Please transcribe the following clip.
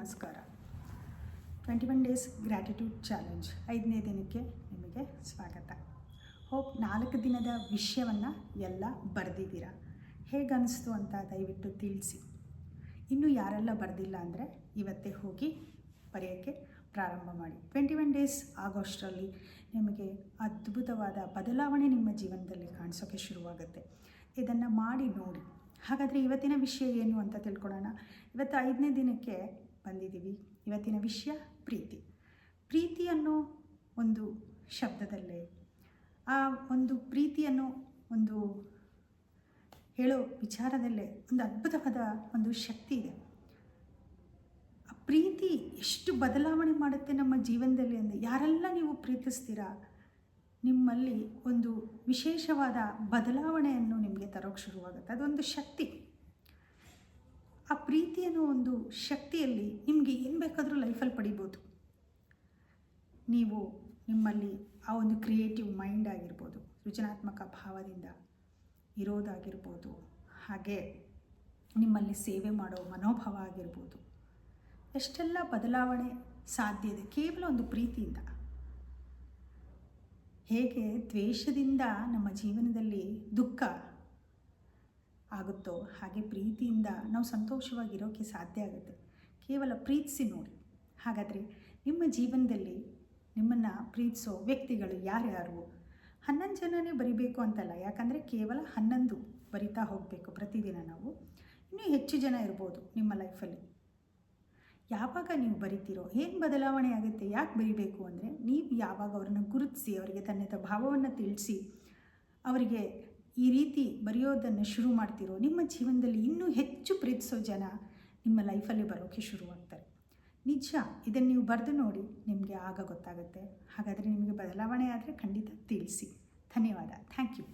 ನಮಸ್ಕಾರ. 21 days gratitude challenge 5ನೇ ದಿನಕ್ಕೆ ನಿಮಗೆ ಸ್ವಾಗತ. ಹೋಪ್ 4 ದಿನದ ವಿಷಯವನ್ನು ಎಲ್ಲ ಬರೆದಿದ್ದೀರಾ. ಹೇಗೆ ಅನಿಸ್ತು ಅಂತ ದಯವಿಟ್ಟು ತಿಳಿಸಿ. ಇನ್ನೂ ಯಾರೆಲ್ಲ ಬರೆದಿಲ್ಲ ಅಂದರೆ ಇವತ್ತೇ ಹೋಗಿ ಬರೆಯೋಕ್ಕೆ ಪ್ರಾರಂಭ ಮಾಡಿ. 21 ಡೇಸ್ ಆಗೋಷ್ಟರಲ್ಲಿ ನಿಮಗೆ ಅದ್ಭುತವಾದ ಬದಲಾವಣೆ ನಿಮ್ಮ ಜೀವನದಲ್ಲಿ ಕಾಣಿಸೋಕ್ಕೆ ಶುರುವಾಗುತ್ತೆ. ಇದನ್ನು ಮಾಡಿ ನೋಡಿ. ಹಾಗಾದರೆ ಇವತ್ತಿನ ವಿಷಯ ಏನು ಅಂತ ತಿಳ್ಕೊಳ್ಳೋಣ. ಇವತ್ತು 5ನೇ ದಿನಕ್ಕೆ ಬಂದಿದ್ದೀವಿ. ಇವತ್ತಿನ ವಿಷಯ ಪ್ರೀತಿ ಅನ್ನೋ ಒಂದು ಶಬ್ದದಲ್ಲೇ ಆ ಒಂದು ಪ್ರೀತಿಯನ್ನು ಒಂದು ಹೇಳೋ ವಿಚಾರದಲ್ಲೇ ಒಂದು ಅದ್ಭುತವಾದ ಒಂದು ಶಕ್ತಿ ಇದೆ. ಆ ಪ್ರೀತಿ ಎಷ್ಟು ಬದಲಾವಣೆ ಮಾಡುತ್ತೆ ನಮ್ಮ ಜೀವನದಲ್ಲಿ ಅಂದರೆ, ಯಾರೆಲ್ಲ ನೀವು ಪ್ರೀತಿಸ್ತೀರಾ ನಿಮ್ಮಲ್ಲಿ ಒಂದು ವಿಶೇಷವಾದ ಬದಲಾವಣೆಯನ್ನು ನಿಮಗೆ ತರೋಕ್ಕೆ ಶುರುವಾಗುತ್ತೆ. ಅದೊಂದು ಶಕ್ತಿ. ಆ ಪ್ರೀತಿಯನ್ನು ಒಂದು ಶಕ್ತಿಯಲ್ಲಿ ನಿಮಗೆ ಏನು ಬೇಕಾದರೂ ಲೈಫಲ್ಲಿ ಪಡಿಬೋದು. ನೀವು ನಿಮ್ಮಲ್ಲಿ ಆ ಒಂದು ಕ್ರಿಯೇಟಿವ್ ಮೈಂಡ್ ಆಗಿರ್ಬೋದು, ಸೃಜನಾತ್ಮಕ ಭಾವದಿಂದ ಇರೋದಾಗಿರ್ಬೋದು, ಹಾಗೆ ನಿಮ್ಮಲ್ಲಿ ಸೇವೆ ಮಾಡೋ ಮನೋಭಾವ ಆಗಿರ್ಬೋದು, ಎಷ್ಟೆಲ್ಲ ಬದಲಾವಣೆ ಸಾಧ್ಯ ಇದೆ ಕೇವಲ ಒಂದು ಪ್ರೀತಿಯಿಂದ. ಹೇಗೆ ದ್ವೇಷದಿಂದ ನಮ್ಮ ಜೀವನದಲ್ಲಿ ದುಃಖ ಆಗುತ್ತೋ ಹಾಗೆ ಪ್ರೀತಿಯಿಂದ ನಾವು ಸಂತೋಷವಾಗಿರೋಕ್ಕೆ ಸಾಧ್ಯ ಆಗುತ್ತೆ. ಕೇವಲ ಪ್ರೀತಿಸಿ ನೋಡಿ. ಹಾಗಾದರೆ ನಿಮ್ಮ ಜೀವನದಲ್ಲಿ ನಿಮ್ಮನ್ನು ಪ್ರೀತಿಸೋ ವ್ಯಕ್ತಿಗಳು ಯಾರ್ಯಾರು? 11 ಜನನೇ ಬರಿಬೇಕು ಅಂತಲ್ಲ, ಯಾಕಂದರೆ ಕೇವಲ 11 ಬರಿತಾ ಹೋಗಬೇಕು ಪ್ರತಿದಿನ ನಾವು. ಇನ್ನೂ ಹೆಚ್ಚು ಜನ ಇರ್ಬೋದು ನಿಮ್ಮ ಲೈಫಲ್ಲಿ. ಯಾವಾಗ ನೀವು ಬರಿತೀರೋ ಏನು ಬದಲಾವಣೆ ಆಗುತ್ತೆ. ಯಾಕೆ ಬರಿಬೇಕು ಅಂದರೆ, ನೀವು ಯಾವಾಗ ಅವರನ್ನು ಗುರುತಿಸಿ ಅವರಿಗೆ ತನ್ನದ ಭಾವವನ್ನು ತಿಳಿಸಿ ಅವರಿಗೆ ಈ ರೀತಿ ಬರೆಯೋದನ್ನು ಶುರು ಮಾಡ್ತೀರೋ, ನಿಮ್ಮ ಜೀವನದಲ್ಲಿ ಇನ್ನೂ ಹೆಚ್ಚು ಪ್ರೀತಿಸೋ ಜನ ನಿಮ್ಮ ಲೈಫಲ್ಲಿ ಬರೋಕ್ಕೆ ಶುರುವಾಗ್ತಾರೆ. ನಿಜ, ಇದನ್ನು ನೀವು ಬರೆದು ನೋಡಿ, ನಿಮಗೆ ಆಗ ಗೊತ್ತಾಗುತ್ತೆ. ಹಾಗಾದರೆ ನಿಮಗೆ ಬದಲಾವಣೆ ಆದರೆ ಖಂಡಿತ ತಿಳಿಸಿ. ಧನ್ಯವಾದ. Thank you.